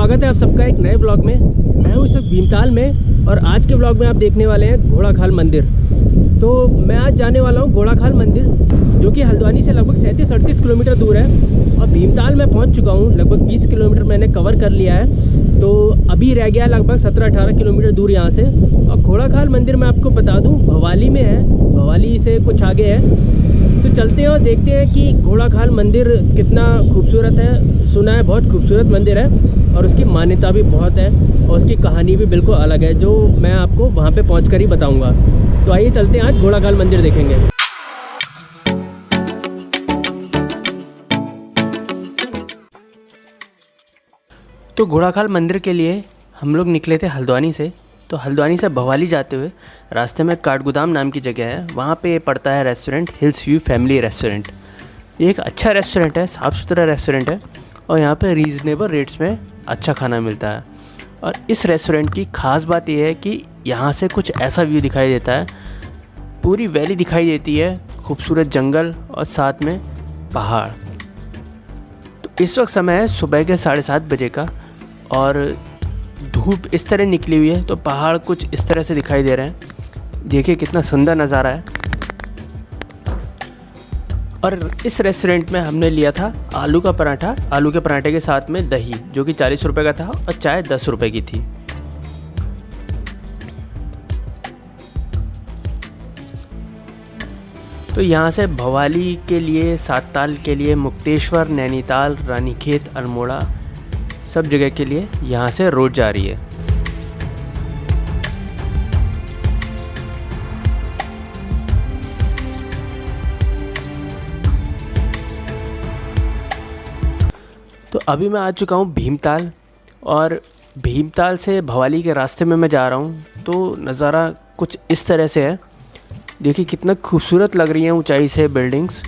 स्वागत है आप सबका एक नए व्लॉग में। मैं हूँ इस वक्त भीमताल में और आज के व्लॉग में आप देखने वाले हैं घोड़ाखाल मंदिर। तो मैं आज जाने वाला हूँ घोड़ाखाल मंदिर, जो कि हल्द्वानी से लगभग 37-38 किलोमीटर दूर है और भीमताल में पहुँच चुका हूँ। लगभग 20 किलोमीटर मैंने कवर कर लिया है, तो अभी रह गया लगभग 17-18 किलोमीटर दूर यहाँ से। और घोड़ाखाल मंदिर मैं आपको बता दूँ भवाली में है, भवाली से कुछ आगे है। तो चलते हैं और देखते हैं कि घोड़ाखाल मंदिर कितना खूबसूरत है। सुना है बहुत खूबसूरत मंदिर है और उसकी मान्यता भी बहुत है और उसकी कहानी भी बिल्कुल अलग है, जो मैं आपको वहाँ पे पहुँच कर ही बताऊँगा। तो आइए चलते हैं, आज घोड़ाखाल मंदिर देखेंगे। तो घोड़ाखाल मंदिर के लिए हम लोग निकले थे हल्द्वानी से। तो हल्द्वानी से भवाली जाते हुए रास्ते में काठगोदाम नाम की जगह है, वहाँ पे पड़ता है restaurant hills view family restaurant. ये एक अच्छा रेस्टोरेंट है, साफ़ सुथरा रेस्टोरेंट है और यहाँ पे रीज़नेबल रेट्स में अच्छा खाना मिलता है। और इस रेस्टोरेंट की ख़ास बात यह है कि यहाँ से कुछ ऐसा व्यू दिखाई देता है, पूरी वैली दिखाई देती है, खूबसूरत जंगल और साथ में पहाड़। तो इस वक्त समय है सुबह के 7:30 बजे का और धूप इस तरह निकली हुई है, तो पहाड़ कुछ इस तरह से दिखाई दे रहे हैं। देखिए कितना सुंदर नज़ारा है। और इस रेस्टोरेंट में हमने लिया था आलू का पराठा, आलू के पराठे के साथ में दही, जो कि 40 रुपये का था और चाय 10 रुपये की थी। तो यहाँ से भवाली के लिए, सातताल के लिए, मुक्तेश्वर, नैनीताल, रानीखेत, अल्मोड़ा, सब जगह के लिए यहाँ से रोड जा रही है। तो अभी मैं आ चुका हूँ भीमताल और भीमताल से भवाली के रास्ते में मैं जा रहा हूँ। तो नज़ारा कुछ इस तरह से है। देखिए कितना खूबसूरत लग रही हैं ऊंचाई से बिल्डिंग्स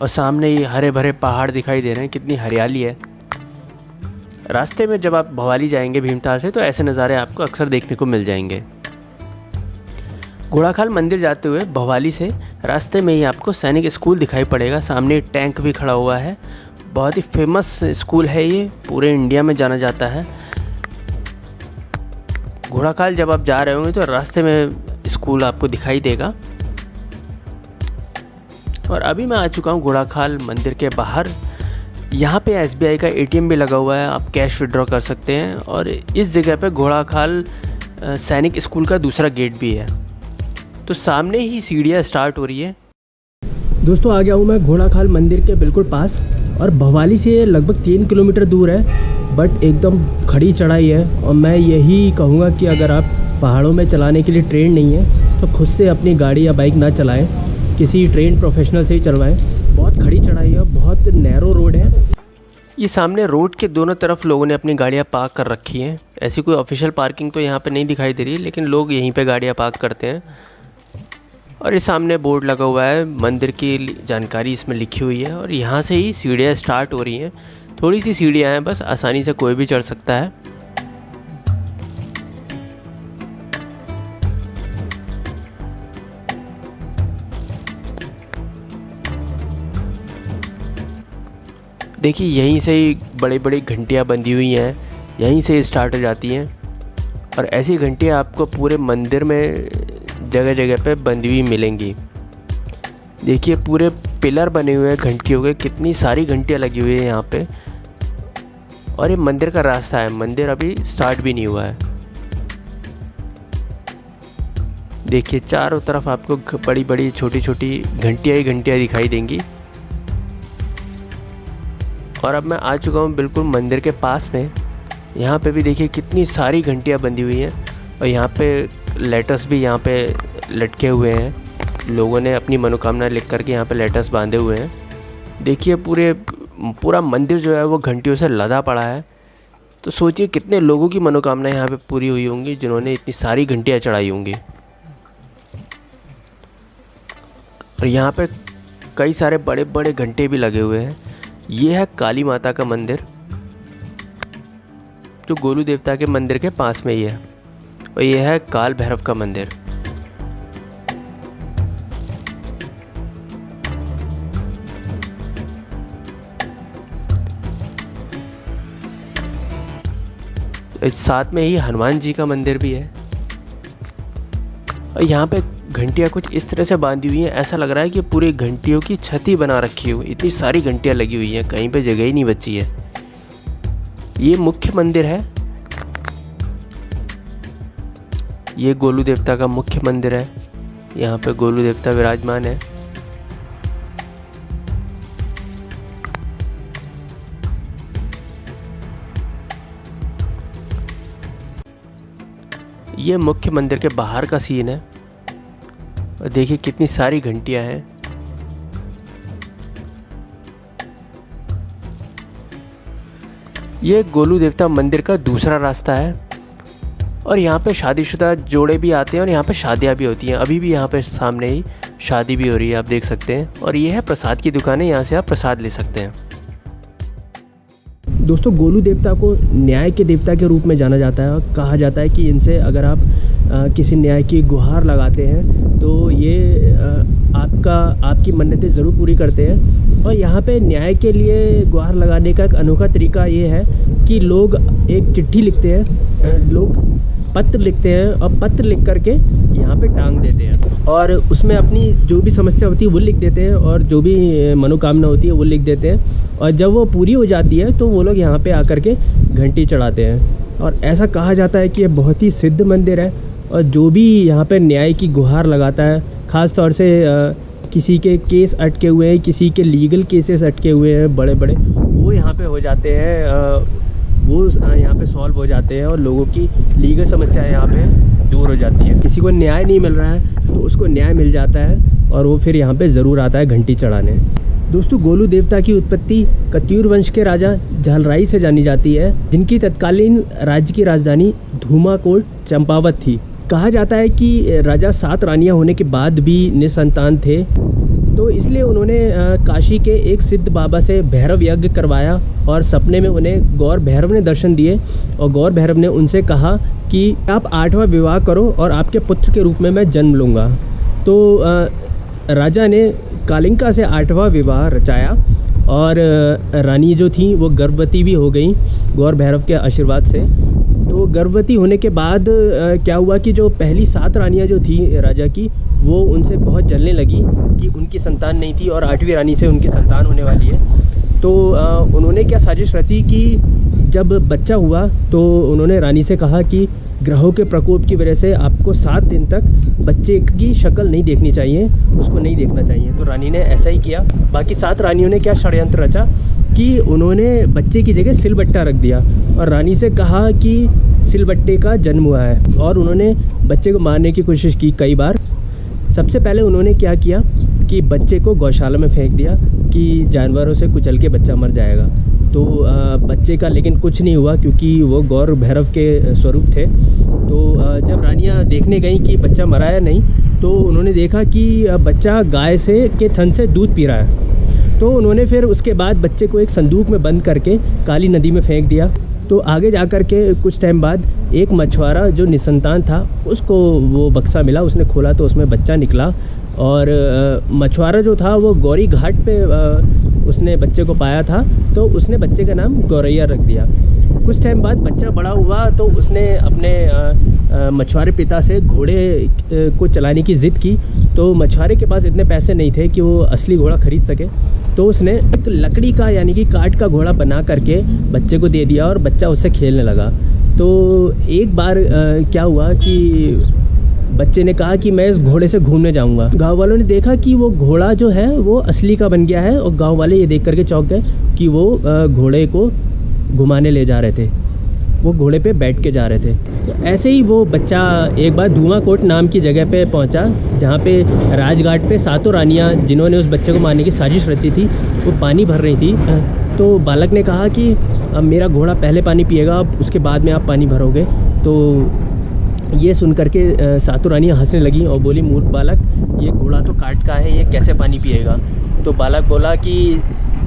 और सामने ये हरे भरे पहाड़ दिखाई दे रहे हैं, कितनी हरियाली है। रास्ते में जब आप भवाली जाएंगे भीमताल से तो ऐसे नज़ारे आपको अक्सर देखने को मिल जाएंगे। घोड़ाखाल मंदिर जाते हुए भवाली से रास्ते में ही आपको सैनिक स्कूल दिखाई पड़ेगा। सामने टैंक भी खड़ा हुआ है, बहुत ही फेमस स्कूल है ये, पूरे इंडिया में जाना जाता है। घोड़ाखाल जब आप जा रहे होंगे तो रास्ते में स्कूल आपको दिखाई देगा। और अभी मैं आ चुका हूँ घोड़ाखाल मंदिर के बाहर। यहाँ पे SBI का ATM भी लगा हुआ है, आप कैश विड्रॉ कर सकते हैं। और इस जगह पे घोड़ाखाल सैनिक स्कूल का दूसरा गेट भी है। तो सामने ही सीढ़ियाँ स्टार्ट हो रही है। दोस्तों आ गया हूँ मैं घोड़ाखाल मंदिर के बिल्कुल पास और भवाली से लगभग 3 किलोमीटर दूर है, बट एकदम खड़ी चढ़ाई है। और मैं यही कहूँगा कि अगर आप पहाड़ों में चलाने के लिए ट्रेन नहीं है तो खुद से अपनी गाड़ी या बाइक ना चलाएं, किसी ट्रेन प्रोफेशनल से ही चलवाएं। बहुत खड़ी चढ़ाई है, बहुत नैरो रोड है। ये सामने रोड के दोनों तरफ लोगों ने अपनी गाड़ियाँ पार्क कर रखी हैं। ऐसी कोई ऑफिशियल पार्किंग तो यहाँ पे नहीं दिखाई दे रही, लेकिन लोग यहीं पे गाड़ियाँ पार्क करते हैं। और ये सामने बोर्ड लगा हुआ है, मंदिर की जानकारी इसमें लिखी हुई है। और यहाँ से ही सीढ़ियाँ स्टार्ट हो रही हैं, थोड़ी सी सीढ़ियाँ हैं बस, आसानी से कोई भी चढ़ सकता है। देखिए यहीं से ही बड़ी बड़ी घंटियाँ बंधी हुई हैं, यहीं से स्टार्ट हो जाती हैं। और ऐसी घंटियाँ आपको पूरे मंदिर में जगह जगह पे बंधी हुई मिलेंगी। देखिए पूरे पिलर बने हुए हैं घंटियों के, कितनी सारी घंटियाँ लगी हुई है यहाँ पे। और ये मंदिर का रास्ता है, मंदिर अभी स्टार्ट भी नहीं हुआ है। देखिए चारों तरफ आपको बड़ी बड़ी छोटी छोटी घंटियाँ ही घंटियाँ दिखाई देंगी। और अब मैं आ चुका हूँ बिल्कुल मंदिर के पास में। यहाँ पे भी देखिए कितनी सारी घंटियाँ बंधी हुई हैं और यहाँ पे लेटर्स भी यहाँ पे लटके हुए हैं। लोगों ने अपनी मनोकामना लिख करके यहाँ पे लेटर्स बांधे हुए हैं। देखिए पूरा मंदिर जो है वो घंटियों से लदा पड़ा है। तो सोचिए कितने लोगों की मनोकामना यहाँ पे पूरी हुई होंगी, जिन्होंने इतनी सारी घंटियाँ चढ़ाई होंगी। और यहाँ पे कई सारे बड़े बड़े घंटे भी लगे हुए हैं। ये है काली माता का मंदिर, जो गोलू देवता के मंदिर के पास में ही है। और ये है काल भैरव का मंदिर। साथ में ही हनुमान जी का मंदिर भी है। और यहाँ पे घंटियाँ कुछ इस तरह से बांधी हुई हैं, ऐसा लग रहा है कि पूरी घंटियों की छत ही बना रखी हुई। इतनी सारी घंटियाँ लगी हुई हैं, कहीं पे जगह ही नहीं बची है। ये मुख्य मंदिर है, ये गोलू देवता का मुख्य मंदिर है। यहाँ पे गोलू देवता विराजमान है। ये मुख्य मंदिर के बाहर का सीन है और देखिए कितनी सारी घंटियां हैं। ये गोलू देवता मंदिर का दूसरा रास्ता है और यहाँ पे शादीशुदा जोड़े भी आते हैं और यहाँ पे शादियाँ भी होती हैं। अभी भी यहाँ पे सामने ही शादी भी हो रही है, आप देख सकते हैं। और ये है प्रसाद की दुकान है, यहाँ से आप प्रसाद ले सकते हैं। दोस्तों, गोलू देवता को न्याय के देवता के रूप में जाना जाता है और कहा जाता है कि इनसे अगर आप किसी न्याय की गुहार लगाते हैं तो ये आपकी मन्नतें ज़रूर पूरी करते हैं। और यहाँ पे न्याय के लिए गुहार लगाने का एक अनोखा तरीका ये है कि लोग एक चिट्ठी लिखते हैं, लोग पत्र लिखते हैं और पत्र लिख करके यहाँ पे टांग देते हैं और उसमें अपनी जो भी समस्या होती है वो लिख देते हैं और जो भी मनोकामना होती है वो लिख देते हैं। और जब वो पूरी हो जाती है तो वो लोग यहाँ पे आकर के घंटी चढ़ाते हैं। और ऐसा कहा जाता है कि ये बहुत ही सिद्ध मंदिर है और जो भी यहाँ पे न्याय की गुहार लगाता है, ख़ास तौर से किसी के केस अटके हुए हैं, किसी के लीगल केसेस अटके हुए हैं बड़े बड़े, वो यहाँ पे हो जाते हैं, वो यहाँ पे सॉल्व हो जाते हैं और लोगों की लीगल समस्याएं यहाँ पे दूर हो जाती है। किसी को न्याय नहीं मिल रहा है तो उसको न्याय मिल जाता है और वो फिर यहाँ पे ज़रूर आता है घंटी चढ़ाने। दोस्तों, गोलू देवता की उत्पत्ति कत्यूर वंश के राजा झालराई से जानी जाती है, जिनकी तत्कालीन राज्य की राजधानी धूमाकोट चंपावत थी। कहा जाता है कि राजा 7 रानियां होने के बाद भी निसंतान थे, तो इसलिए उन्होंने काशी के एक सिद्ध बाबा से भैरव यज्ञ करवाया और सपने में उन्हें गौर भैरव ने दर्शन दिए और गौर भैरव ने उनसे कहा कि आप 8वां विवाह करो और आपके पुत्र के रूप में मैं जन्म लूँगा। तो राजा ने कालिंका से 8वां विवाह रचाया और रानी जो थी वो गर्भवती भी हो गई गौर भैरव के आशीर्वाद से। तो गर्भवती होने के बाद क्या हुआ कि जो पहली 7 रानियां जो थी राजा की, वो उनसे बहुत जलने लगी कि उनकी संतान नहीं थी और 8वीं रानी से उनकी संतान होने वाली है। तो उन्होंने क्या साजिश रची कि जब बच्चा हुआ तो उन्होंने रानी से कहा कि ग्रहों के प्रकोप की वजह से आपको 7 दिन तक बच्चे की शक्ल नहीं देखनी चाहिए, उसको नहीं देखना चाहिए। तो रानी ने ऐसा ही किया। बाकी 7 रानियों ने क्या षड्यंत्र रचा कि उन्होंने बच्चे की जगह सिलबट्टा रख दिया और रानी से कहा कि सिलबट्टे का जन्म हुआ है और उन्होंने बच्चे को मारने की कोशिश की कई बार। सबसे पहले उन्होंने क्या किया कि बच्चे को गौशाला में फेंक दिया कि जानवरों से कुचल के बच्चा मर जाएगा। तो बच्चे का लेकिन कुछ नहीं हुआ क्योंकि वो गौर भैरव के स्वरूप थे। तो जब रानियां देखने गईं कि बच्चा मरा है नहीं, तो उन्होंने देखा कि बच्चा गाय के थन से दूध पी रहा है। तो उन्होंने फिर उसके बाद बच्चे को एक संदूक में बंद करके काली नदी में फेंक दिया। तो आगे जा कर के कुछ टाइम बाद एक मछुआरा जो निसंतान था उसको वो बक्सा मिला, उसने खोला तो उसमें बच्चा निकला। और मछुआरा जो था वो गौरी घाट पे उसने बच्चे को पाया था, तो उसने बच्चे का नाम गौरैया रख दिया। कुछ टाइम बाद बच्चा बड़ा हुआ तो उसने अपने मछुआरे पिता से घोड़े को चलाने की ज़िद की। तो मछुआरे के पास इतने पैसे नहीं थे कि वो असली घोड़ा ख़रीद सके, तो उसने एक लकड़ी का यानी कि काठ का घोड़ा बना करके बच्चे को दे दिया और बच्चा उससे खेलने लगा। तो एक बार क्या हुआ कि बच्चे ने कहा कि मैं इस घोड़े से घूमने जाऊंगा। गांव वालों ने देखा कि वो घोड़ा जो है वो असली का बन गया है और गांव वाले ये देख करके चौंक गए कि वो घोड़े को घुमाने ले जा रहे थे, वो घोड़े पे बैठ के जा रहे थे। तो ऐसे ही वो बच्चा एक बार धुआंकोट नाम की जगह पे पहुंचा जहाँ पे राजघाट पे 7 रानियाँ जिन्होंने उस बच्चे को मारने की साजिश रची थी वो पानी भर रही थी। तो बालक ने कहा कि अब मेरा घोड़ा पहले पानी पिएगा, अब उसके बाद में आप पानी भरोगे। तो ये सुन करके 7 रानियाँ हंसने लगी और बोली, मूर्ख बालक, ये घोड़ा तो काट का है, ये कैसे पानी पिएगा। तो बालक बोला कि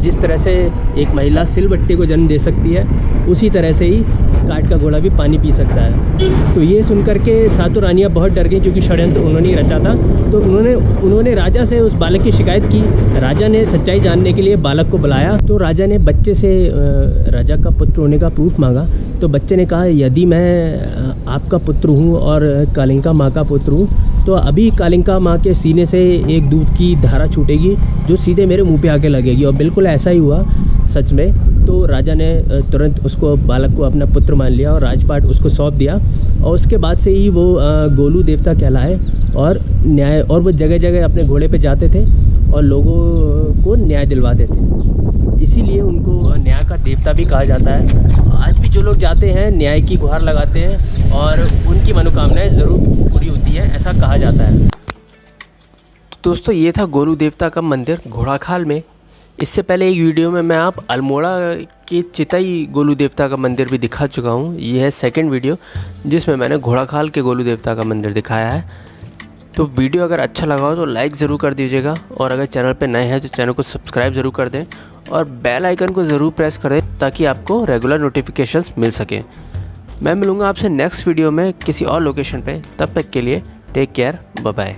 जिस तरह से एक महिला सिलबट्टे को जन्म दे सकती है, उसी तरह से ही काठ का घोड़ा भी पानी पी सकता है। तो ये सुनकर के सातों रानियाँ बहुत डर गईं, क्योंकि षड्यंत्र उन्होंने ही रचा था। तो उन्होंने राजा से उस बालक की शिकायत की। राजा ने सच्चाई जानने के लिए बालक को बुलाया। तो राजा ने बच्चे से राजा का पुत्र होने का प्रूफ मांगा। तो बच्चे ने कहा, यदि मैं आपका पुत्र हूँ और कालिंका माँ का पुत्र हूँ, तो अभी कालिंका माँ के सीने से एक दूध की धारा छूटेगी जो सीधे मेरे मुंह पे आके लगेगी। और बिल्कुल ऐसा ही हुआ सच में। तो राजा ने तुरंत उसको, बालक को अपना पुत्र मान लिया और राजपाट उसको सौंप दिया। और उसके बाद से ही वो गोलू देवता कहलाए और न्याय, और वो जगह जगह अपने घोड़े पे जाते थे और लोगों को न्याय दिलवाते थे। इसीलिए उनको न्याय का देवता भी कहा जाता है। आज भी जो लोग जाते हैं न्याय की गुहार लगाते हैं और उनकी मनोकामनाएं ज़रूर पूरी होती है, ऐसा कहा जाता है। तो दोस्तों, ये था गोलू देवता का मंदिर घोड़ाखाल में। इससे पहले एक वीडियो में मैं आप अल्मोड़ा के चितई गोलू देवता का मंदिर भी दिखा चुका हूँ। ये है सेकंड वीडियो जिसमें मैंने घोड़ाखाल के गोलू देवता का मंदिर दिखाया है। तो वीडियो अगर अच्छा लगा हो तो लाइक ज़रूर कर दीजिएगा, और अगर चैनल पे नए हैं तो चैनल को सब्सक्राइब ज़रूर कर दें और बेल आइकन को ज़रूर प्रेस कर दें ताकि आपको रेगुलर नोटिफिकेशंस मिल सकें। मैं मिलूँगा आपसे नेक्स्ट वीडियो में किसी और लोकेशन पे। तब तक के लिए टेक केयर, बाय बाय।